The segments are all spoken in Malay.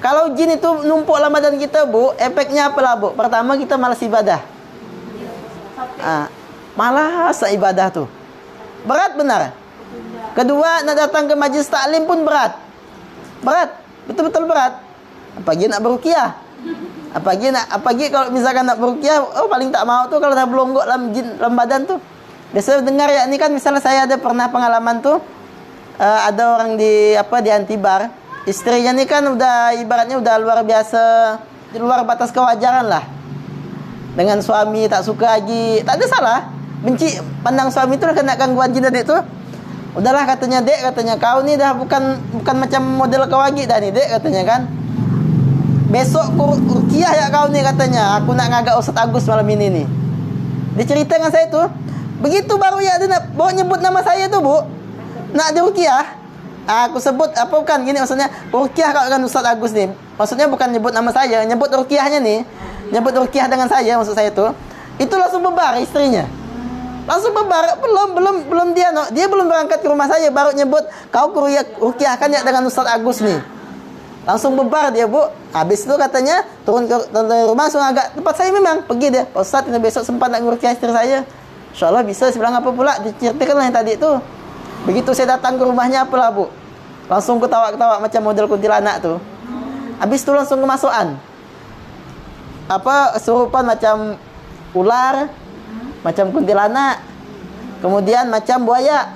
Kalau jin itu numpuk dalam badan kita, Bu, efeknya apa lah, Bu? Pertama, kita malas ibadah. Malas ibadah tuh. Berat benar. Kedua, nak datang ke majlis taklim pun berat. Berat. Betul-betul berat. Apalagi nak beruqyah. Apalagi kalau misalkan nak beruqyah, paling tak mau tuh kalau dah belonggok dalam badan tuh. Biasa dengar ya, ini kan misalnya saya ada pernah pengalaman tuh, ada orang di Antibar, istrinya nih kan udah ibaratnya udah luar biasa, di luar batas kewajaran lah. Dengan suami tak suka lagi, tak ada salah. Benci pandang suami itu lah kena gangguan jin adik tuh. Udahlah katanya, Dek, katanya kau nih dah bukan macam model kau lagi dah nih, Dek, katanya kan. Besok ruqyah ya kau nih, katanya. Aku nak ngagak Ustaz Agus malam ini nih. Dia cerita dengan saya tuh. Begitu baru ya dia nak bawa nyebut nama saya tuh, Bu. Nak di ruqyah. Aku sebut apa bukan gini maksudnya, ruqyah kau dengan Ustaz Agus nih. Maksudnya bukan nyebut nama saya, nyebut ruqyahnya nih. Nyebut ruqyah dengan saya maksud saya tuh. Itu langsung bebar istrinya. Langsung bebar, belum dia belum berangkat ke rumah saya baru nyebut kau ruqyah kan ya dengan Ustaz Agus nih. Langsung bebar dia, Bu. Habis itu katanya turun ke rumah langsung agak tempat saya memang pergi dia. Pak Ustaz, ini besok sempat nak nguruqyah istri saya. Insyaallah bisa. Saya bilang apa pula? Diceritakanlah yang tadi itu. Begitu saya datang ke rumahnya apalah, Bu. Langsung ketawa-ketawa macam model kuntilanak tuh. Habis itu langsung kemasukan. Kesurupan macam ular, macam kuntilanak, kemudian macam buaya.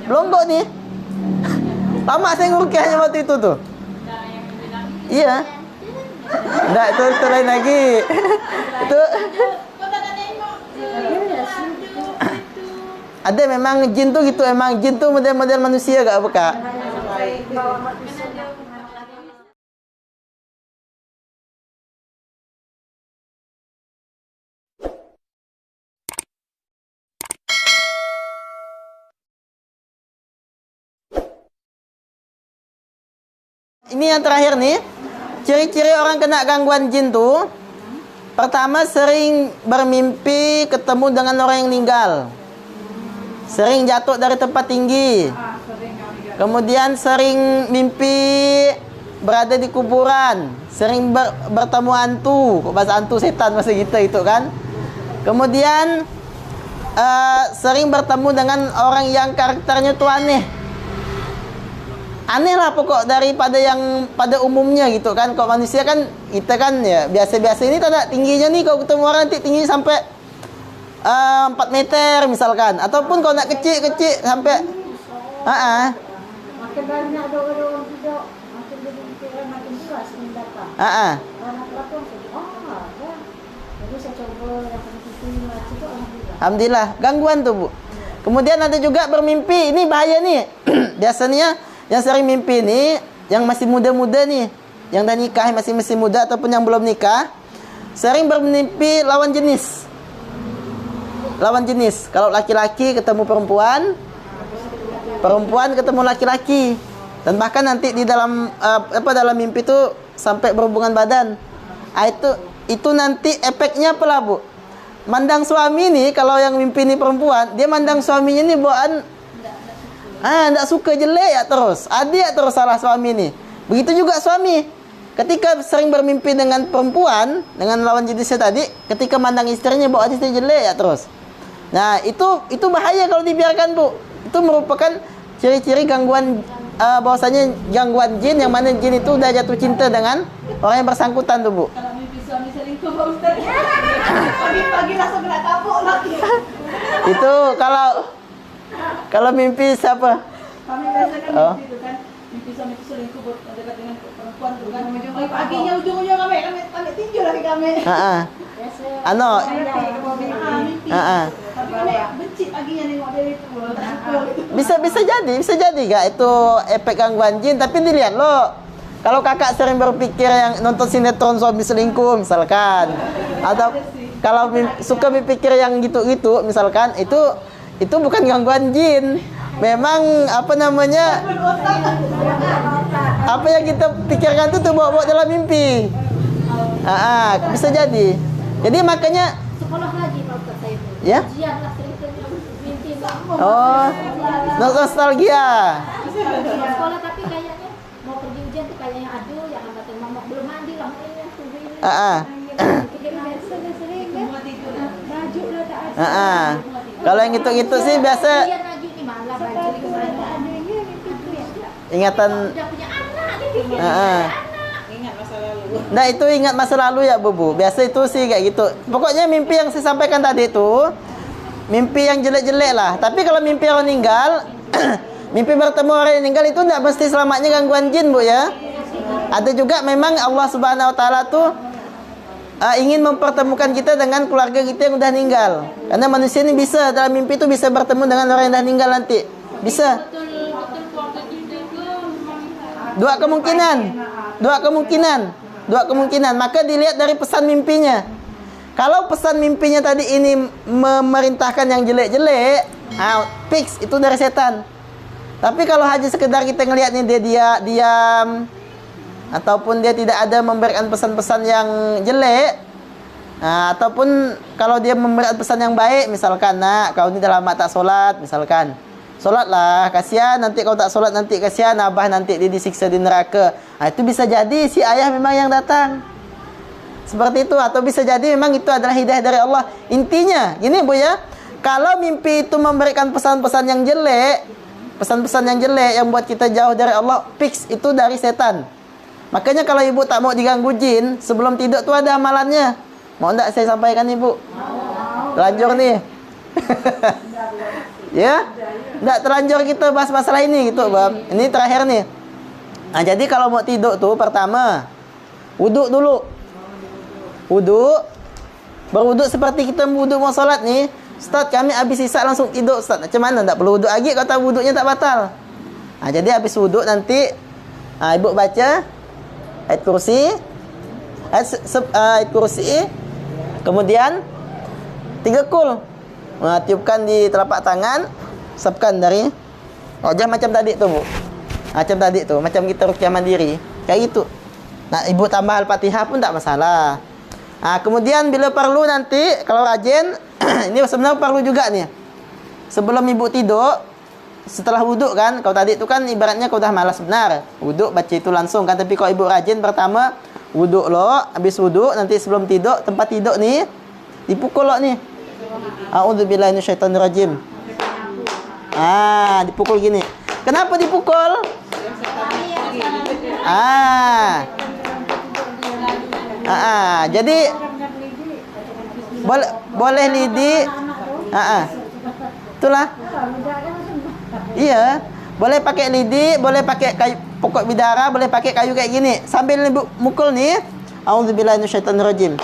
Belonggok nih. Lama saya nguruqyahnya waktu itu tuh. Iya. Enggak, itu lain lagi. Itu ada memang jin tuh gitu, emang jin tuh model-model manusia gak apa, Kak? Ini yang terakhir nih. Ciri-ciri orang kena gangguan jin tuh, pertama sering bermimpi ketemu dengan orang yang meninggal. Sering jatuh dari tempat tinggi. Kemudian sering mimpi berada di kuburan. Sering bertemu hantu. Bahasa hantu setan masa kita itu kan. Kemudian sering bertemu dengan orang yang karakternya tuh aneh. Aneh lah pokok daripada yang pada umumnya gitu kan. Kalau manusia kan, kita kan ya biasa-biasa ini tak ada tingginya nih. Kalau ketemu orang nanti tinggi sampai 4 meter misalkan. Ataupun kalau nak kecil-kecil sampai makin banyak orang tidak, makin berpikiran makin jelas mendapat. Orang pelapor jadi saya coba yang penting itu alhamdulillah gangguan tuh, Bu. Kemudian ada juga bermimpi, ini bahaya nih. Biasanya yang sering mimpi ini yang masih muda-muda nih, yang dah nikah masih muda ataupun yang belum nikah, sering bermimpi lawan jenis. Lawan jenis. Kalau laki-laki ketemu perempuan, perempuan ketemu laki-laki. Dan bahkan nanti di dalam dalam mimpi itu sampai berhubungan badan. Itu nanti efeknya apa lah, Bu? Mandang suami nih, kalau yang mimpi ini perempuan, dia mandang suaminya nih bawaan tak suka, jelek ya terus. Ada terus salah suami nih. Begitu juga suami. Ketika sering bermimpi dengan perempuan, dengan lawan jenisnya tadi, ketika mandang istrinya bawaan istri jelek ya terus. Nah, itu bahaya kalau dibiarkan, Bu. Itu merupakan ciri-ciri gangguan bahwasanya gangguan jin, yang mana jin itu udah jatuh cinta dengan orang yang bersangkutan tuh, Bu. Kalau mimpi suami selingkuh, Pak Ustaz. Pagi-pagi langsung kena kapok lagi. Itu kalau mimpi siapa? Kami biasanya mimpi itu kan, mimpi suami itu selingkuh dekat dengan perempuan tuh kan. Paginya ujung-ujung kami tinju lagi kami. Mimpi. Tapi kami benci paginya nengok dia itu. Bisa jadi gak itu efek gangguan jin. Tapi dilihat lo, kalau kakak sering berpikir yang nonton sinetron suami selingkuh misalkan, atau kalau suka berpikir yang gitu-gitu misalkan, itu bukan gangguan jin. Memang apa yang kita pikirkan itu bawa dalam mimpi. Bisa jadi. Jadi makanya sekolah lagi Pak Ustaz saya itu. Ya? Ujian lah sering mimpi. Nostalgia. Sekolah tapi kayaknya mau pergi ujian tuh kayaknya aduh yang angkat mama belum Biasa dah sering kan. Baju lah tak ada. Kalau yang gitu-gitu sih biasa Yang baju ni malah baju ni tak ada ya mimpi tu ya. ingatan. Dah punya anak dia fikir Ingat masa lalu. Nah, itu ingat masa lalu ya, Bu. Biasa itu sih kayak gitu. Pokoknya mimpi yang saya sampaikan tadi itu mimpi yang jelek-jelek lah. Tapi kalau mimpi orang meninggal, mimpi bertemu orang yang meninggal itu tidak mesti selamanya gangguan jin, Bu ya. Ada juga memang Allah Subhanahu wa taala tuh ingin mempertemukan kita dengan keluarga kita yang udah meninggal. Karena manusia ini bisa dalam mimpi itu bisa bertemu dengan orang yang udah meninggal nanti. Bisa. Dua kemungkinan. Maka dilihat dari pesan mimpinya. Kalau pesan mimpinya tadi ini memerintahkan yang jelek-jelek, fix itu dari setan. Tapi kalau hanya sekedar kita ngelihatnya dia diam ataupun dia tidak ada memberikan pesan-pesan yang jelek, ataupun kalau dia memberikan pesan yang baik, misalkan, nak, kau ni dah lama tak solat, misalkan, solatlah, kasihan nanti kau tak solat, nanti kasihan abah nanti dia disiksa di neraka. Itu bisa jadi si ayah memang yang datang seperti itu, atau bisa jadi memang itu adalah hidayah dari Allah. Intinya gini, Bu ya, kalau mimpi itu memberikan pesan-pesan yang jelek, pesan-pesan yang jelek yang buat kita jauh dari Allah, fix itu dari setan. Makanya kalau ibu tak mau diganggu jin, sebelum tidur tuh ada amalannya. Mau enggak saya sampaikan, Ibu? Terlanjur nih. Ya? Enggak terlanjur kita bahas masalah ini gitu, Bang. Ini terakhir nih. Nah, jadi kalau mau tidur tuh pertama wuduk dulu. Wuduk. Berwuduk seperti kita wuduk mau salat nih. Ustaz, kami habis isak langsung tidur, Ustaz. Macam mana? Tak perlu wuduk lagi kata wuduknya tak batal. Nah, jadi habis wuduk nanti ibu baca ayat kursi, ayat kursi, kemudian 3 kul. Tiupkan di telapak tangan, sapkan dari wajah macam tadi tu, Bu. Macam tadi tu, macam kita ruqyah mandiri, kayak gitu. Nah, ibu tambah Al-Fatihah pun tak masalah. Kemudian bila perlu nanti kalau rajin ini sebenarnya perlu juga nih. Sebelum ibu tidur, setelah wuduk kan, kau tadi itu kan ibaratnya kau dah malas benar. Wuduk baca itu langsung kan, tapi kalau ibu rajin pertama wuduk lo, habis wuduk nanti sebelum tidur, tempat tidur nih dipukul lo nih. A'udzubillahi minasyaitonirrajim. Dipukul gini. Kenapa dipukul? Jadi boleh lidi. Itulah. Iya, boleh pakai lidi, boleh pakai kayu pokok bidara, boleh pakai kayu kayak gini. Sambil mukul nih, a'udzubillahi minasyaitonirrajim.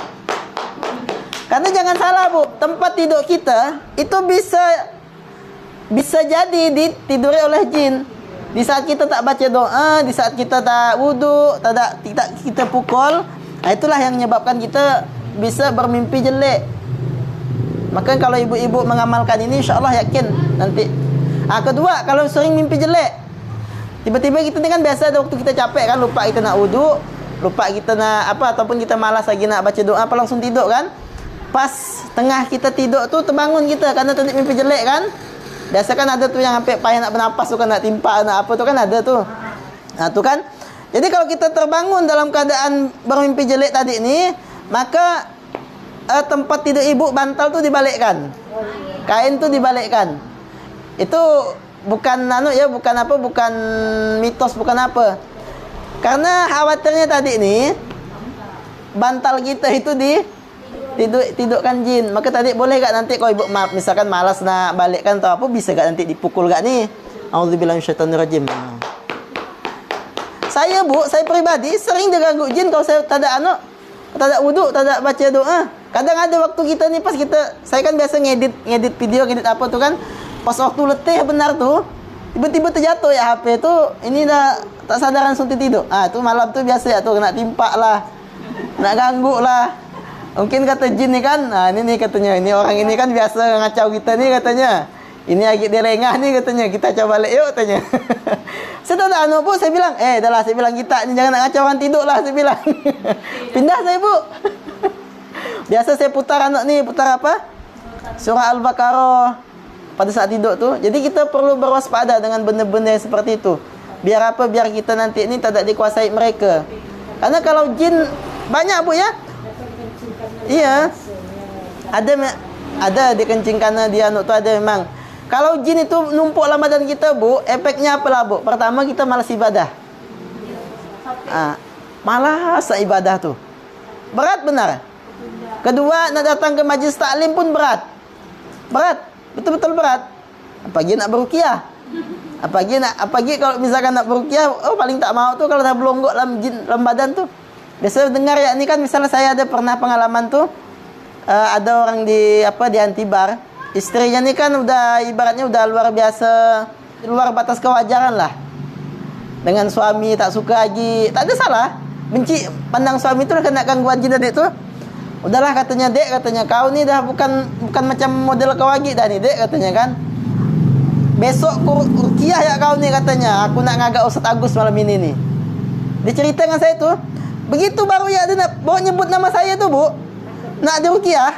Karena jangan salah, Bu, tempat tidur kita itu bisa jadi ditiduri oleh jin. Di saat kita tak baca doa, di saat kita tak wudu, tak kita pukul, itulah yang menyebabkan kita bisa bermimpi jelek. Maka kalau ibu-ibu mengamalkan ini, insya-Allah yakin nanti. Kedua, kalau sering mimpi jelek, tiba-tiba kita ni kan biasa ada waktu kita capek kan, lupa kita nak wudu, lupa kita nak apa, ataupun kita malas lagi nak baca doa, apa langsung tidur kan. Pas tengah kita tidur tu terbangun kita karena tadi mimpi jelek kan. Biasa kan ada tu yang sampai payah nak bernafas tu kan, nak timpa, nak apa tu kan ada tu. Tu kan. Jadi kalau kita terbangun dalam keadaan bermimpi jelek tadi ni, maka tempat tidur ibu, bantal tu dibalikkan. Kain tu dibalikkan. Itu bukan bukan mitos, bukan apa. Karena khawatirnya tadi ni bantal kita itu tidurkan jin. Maka tadi boleh gak nanti kalau ibu misalkan malas nak balikkan atau apa, bisa gak nanti dipukul gak nih? Auzubillahi minasyaitonirrajim. Saya pribadi sering diganggu jin kalau saya tak ada wudu, tak ada baca doa. Kadang ada waktu kita nih pas saya kan biasa ngedit video, ngedit apa tuh kan. Pas waktu letih benar tuh, tiba-tiba terjatuh ya HP tu, ini dah tak sadar langsung tidur. Tu malam tu biasa ya tuh, kena timpa lah, nak ganggu lah. Mungkin kata jin ni kan, ini katanya, ini orang ini kan biasa ngacau kita nih katanya. Ini lagi dia lengah nih katanya, kita coba balik yuk katanya. Saya tak ada Bu, saya bilang, dah lah, saya bilang kita ni jangan nak ngacau orang tidur lah, saya bilang. Pindah saya, Bu. Biasa saya putar putar apa? Surah Al-Baqarah pada saat tidur tu. Jadi kita perlu berwaspada dengan benda-benda seperti itu. Biar apa? Biar kita nanti ini tidak dikuasai mereka. Karena kalau jin banyak, Bu ya. Iya. Ada dikencing karena dia tu ada memang. Kalau jin itu numpuk dalam badan kita, Bu, efeknya apa lah, Bu? Pertama kita malas ibadah. Malas ibadah tu. Berat benar. Kedua, nak datang ke majlis taklim pun berat. Berat. Betul-betul berat. Apalagi nak beruqyah. Apalagi kalau misalkan nak beruqyah, paling tak mau tu kalau dah belonggok dalam badan tu. Biasa dengar ya ni kan, misalnya saya ada pernah pengalaman tu, ada orang di Antibar, istrinya ni kan udah ibaratnya udah luar biasa, luar batas kewajaran lah. Dengan suami tak suka lagi, tak ada salah. Benci pandang suami tu lah kena gangguan jin adik tu. Udahlah katanya, Dek, katanya kau ni dah bukan macam model kau lagi dah ni, Dek, katanya kan. Besok ruqyah ya kau ni, katanya. Aku nak ngagak Ustaz Agus malam ini ni. Dia cerita dengan saya tu. Begitu baru ya dia nak bawa nyebut nama saya tu, Bu. Nak di ruqyah.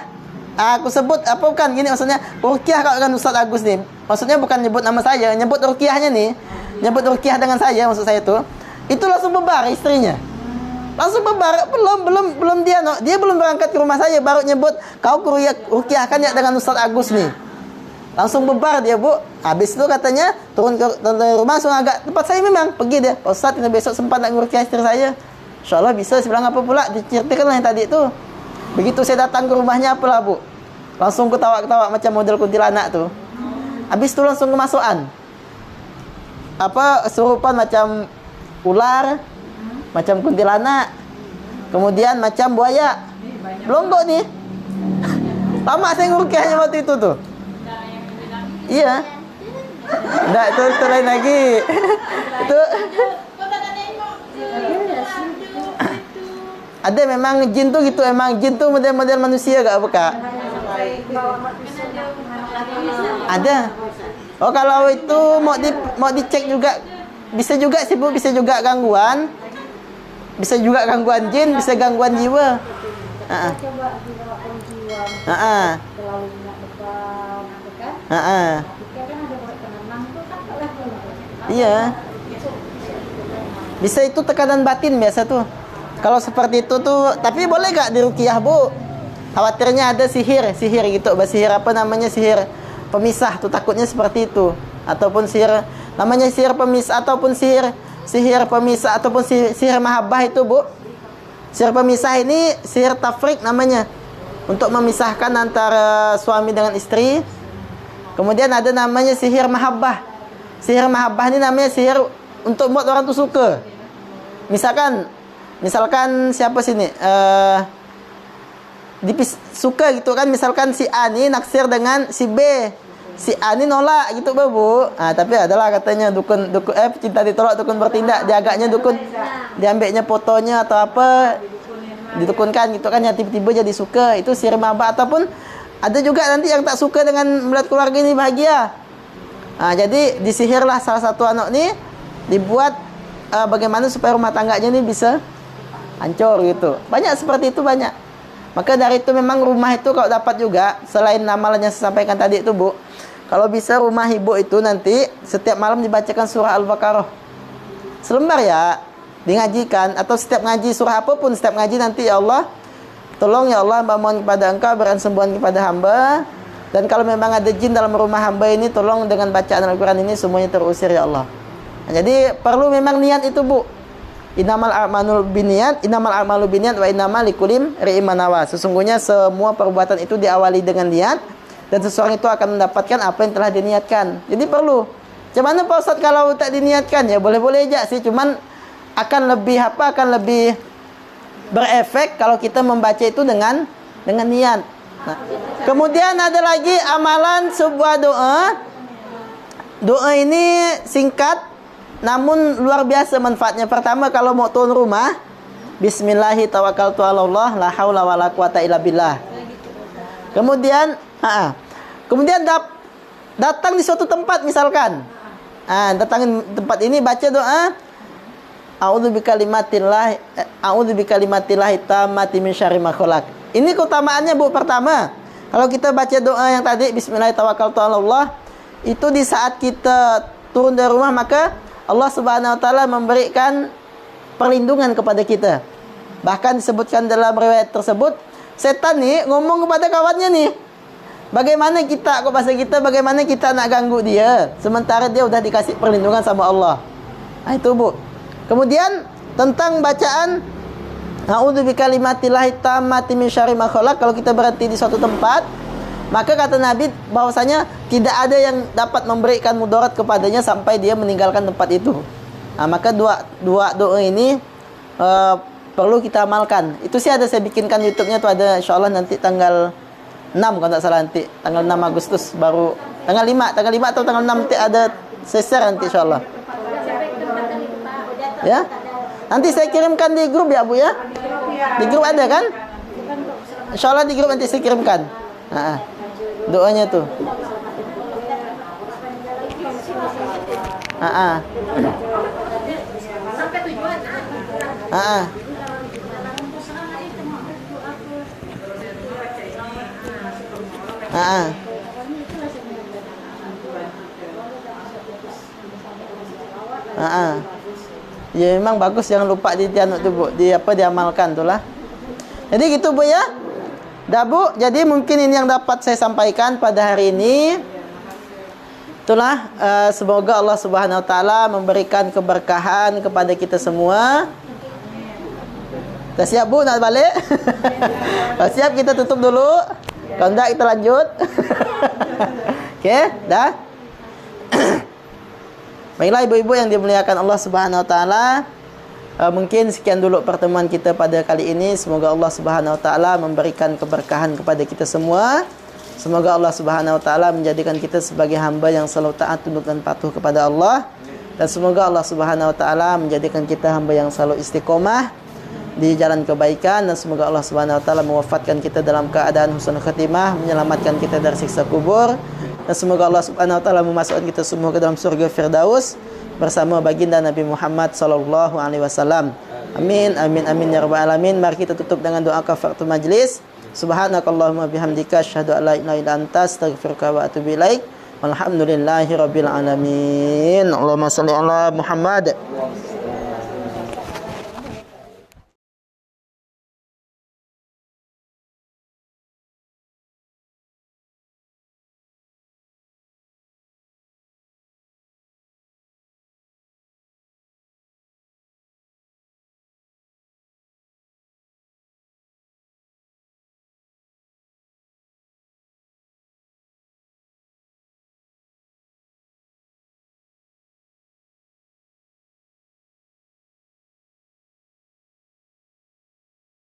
Aku sebut apa bukan gini maksudnya. Ruqyah kau dengan Ustaz Agus ni. Maksudnya bukan nyebut nama saya, nyebut ruqyahnya ni. Nyebut ruqyah dengan saya, maksud saya tu. Itu langsung bebar istrinya. Langsung bebar, belum dia belum berangkat ke rumah saya baru nyebut kau ruqyahkan ya dengan Ustaz Agus ni. Langsung bebar dia, Bu. Habis tu katanya turun ke rumah langsung agak tempat saya memang pergi dia. Ustaz, kita besok sempat nak ruqyah istri saya. InsyaAllah bisa. Saya bilang apa pula? Diceritakanlah yang tadi tu. Begitu saya datang ke rumahnya apalah, Bu. Langsung ketawa-ketawa macam model kuntilanak tu. Habis tu langsung kemasukan. Kesurupan macam ular, macam kuntilanak, kemudian macam buaya. Belonggok ni. Lama saya ngurukiahnya waktu itu tu. Iya. Enggak, itu lain lagi. Itu ada memang jin tu gitu, emang jin tu model-model manusia gak apa, Kak? Ada. Oh, kalau itu mau dicek juga bisa juga sih, Bu, bisa juga gangguan. Bisa juga gangguan jin, bisa gangguan jiwa. Coba dibawakan jiwa. Terlalu banyak beban, kan? Jika kan ada penenang tu tak boleh. Iya. Bisa itu tekanan batin biasa tuh. Kalau seperti itu tuh, tapi boleh gak diruqyah, Bu? Khawatirnya ada sihir gitu. Sihir apa namanya, sihir pemisah tuh, takutnya seperti itu. Ataupun sihir namanya sihir pemisah, ataupun sihir pemisah, ataupun sihir mahabbah itu, Bu. Sihir pemisah ini sihir tafrik namanya, untuk memisahkan antara suami dengan istri. Kemudian ada namanya sihir mahabbah. Sihir mahabbah ini namanya sihir untuk buat orang tu suka. Misalkan siapa sini suka gitu kan, misalkan si A ni naksir dengan si B, si A ni nolak gitu, Bu. Tapi adalah katanya dukun cinta ditolak dukun bertindak. Dia agaknya dukun, diambilnya fotonya atau apa, didukunkan gitu kan, ya tiba-tiba jadi suka. Itu sihir mahabbah. Ataupun ada juga nanti yang tak suka dengan melihat keluarga ini bahagia. Jadi disihirlah salah satu anak ni, dibuat bagaimana supaya rumah tangganya ni bisa hancur gitu. Banyak seperti itu, banyak. Maka dari itu memang rumah itu kalau dapat juga, selain amalan yang saya sampaikan tadi itu, Bu, kalau bisa rumah ibu itu nanti setiap malam dibacakan surah Al-Baqarah selembar ya, dingajikan. Atau setiap ngaji surah apapun, setiap ngaji nanti, ya Allah, tolong ya Allah, hamba mohon kepada Engkau berikan sembuhan kepada hamba. Dan kalau memang ada jin dalam rumah hamba ini, tolong dengan bacaan Al-Quran ini semuanya terusir ya Allah. Jadi perlu memang niat itu, Bu. Innamal a'malu binniyat wa innamal likulli imri'in ma nawa. Sesungguhnya semua perbuatan itu diawali dengan niat, dan seseorang itu akan mendapatkan apa yang telah diniatkan. Jadi perlu. Macam mana Pak Ustaz kalau tak diniatkan? Ya boleh-boleh aja sih, cuman akan lebih berefek kalau kita membaca itu dengan niat. Kemudian ada lagi amalan sebuah doa. Doa ini singkat namun luar biasa manfaatnya. Pertama, kalau mau turun rumah, bismillahi tawakkaltu 'alallah la haula wala quwata illa billah. Kemudian datang di suatu tempat misalkan. Datang tempat ini baca doa a'udzu bikalimatillahi tammati min syarri ma khalaq. Ini keutamaannya, Bu. Pertama, kalau kita baca doa yang tadi bismillahi tawakkaltu 'alallah, itu di saat kita turun dari rumah, maka Allah Subhanahu wa taala memberikan perlindungan kepada kita. Bahkan disebutkan dalam riwayat tersebut, setan ni ngomong kepada kawannya ni. Bagaimana kita, kok bahasa kita, bagaimana kita nak ganggu dia sementara dia udah dikasih perlindungan sama Allah. Itu Bu. Kemudian tentang bacaan a'udzu bikalimatillahi tammati min syarri ma khalaq, kalau kita berhenti di suatu tempat, maka kata Nabi bahwasanya tidak ada yang dapat memberikan mudarat kepadanya sampai dia meninggalkan tempat itu. Maka dua doa ini perlu kita amalkan. Itu sih ada saya bikinkan YouTube-nya tuh, ada insyaallah nanti tanggal 6 kalau tak salah, nanti tanggal 6 Agustus baru tanggal 5 atau tanggal 6 nanti ada saya share nanti insyaallah. Ya. Nanti saya kirimkan di grup ya Bu ya. Di grup ada kan? Insyaallah di grup nanti saya kirimkan. Doanya tuh. Ya memang bagus, jangan lupa dianut tu Bu, diamalkan tu lah. Jadi gitu Bu ya. Dah Bu, jadi mungkin ini yang dapat saya sampaikan pada hari ini. Itulah semoga Allah Subhanahu wa taala memberikan keberkahan kepada kita semua. Dah siap Bu nak balik? Dah siap, kita tutup dulu. Kalau enggak kita lanjut. Okey, dah. Baiklah ibu-ibu yang dimuliakan Allah Subhanahu wa taala, mungkin sekian dulu pertemuan kita pada kali ini. Semoga Allah Subhanahu wa taala memberikan keberkahan kepada kita semua. Semoga Allah Subhanahu wa taala menjadikan kita sebagai hamba yang selalu taat, tunduk dan patuh kepada Allah, dan semoga Allah Subhanahu wa taala menjadikan kita hamba yang selalu istiqomah di jalan kebaikan, dan semoga Allah Subhanahu wa taala mewafatkan kita dalam keadaan husnul khatimah, menyelamatkan kita dari siksa kubur. Dan semoga Allah Subhanahu wa taala memasukkan kita semua ke dalam surga Firdaus bersama baginda Nabi Muhammad sallallahu alaihi wasallam. Amin amin amin ya rabbal alamin. Mari kita tutup dengan doa kafaratul majlis. Subhanakallahumma bihamdika asyhadu an la ilaha illa anta astaghfiruka wa atubu ilaik. Walhamdulillahirabbil alamin. Allahumma shalli ala Muhammad.